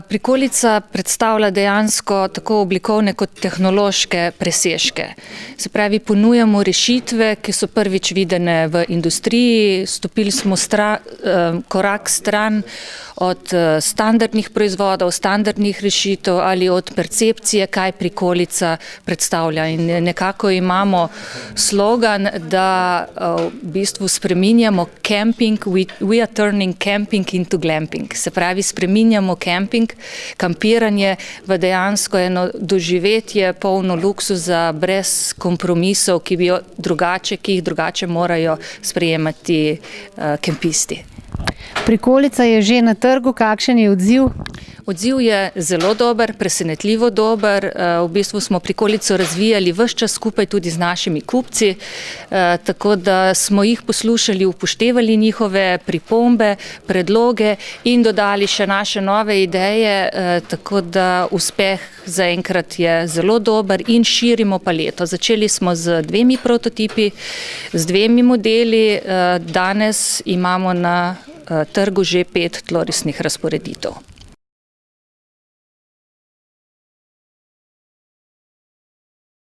Prikolica predstavlja dejansko tako oblikovne kot tehnološke presežke. Se pravi, ponujamo rešitve, ki so prvič videne v industriji, stopili smo korak stran od standardnih proizvodov, standardnih rešitev ali od percepcije, kaj prikolica predstavlja. In nekako imamo slogan, da v bistvu spreminjamo camping, we are turning camping into glamping. Se pravi, spreminjamo kampiranje v dejansko eno doživetje polno luksuza, brez kompromisov, ki jih drugače morajo sprejemati kempisti. Prikolica je že na trgu, kakšen je odziv? Odziv je zelo dober, presenetljivo dober. V bistvu smo prikolico razvijali ves čas skupaj tudi z našimi kupci, tako da smo jih poslušali, upoštevali njihove pripombe, predloge in dodali še naše nove ideje, tako da uspeh zaenkrat je zelo dober in širimo paleto. Začeli smo z 2 prototipi, z 2 modeli, danes imamo na trgu že 5 tlorisnih razporeditev.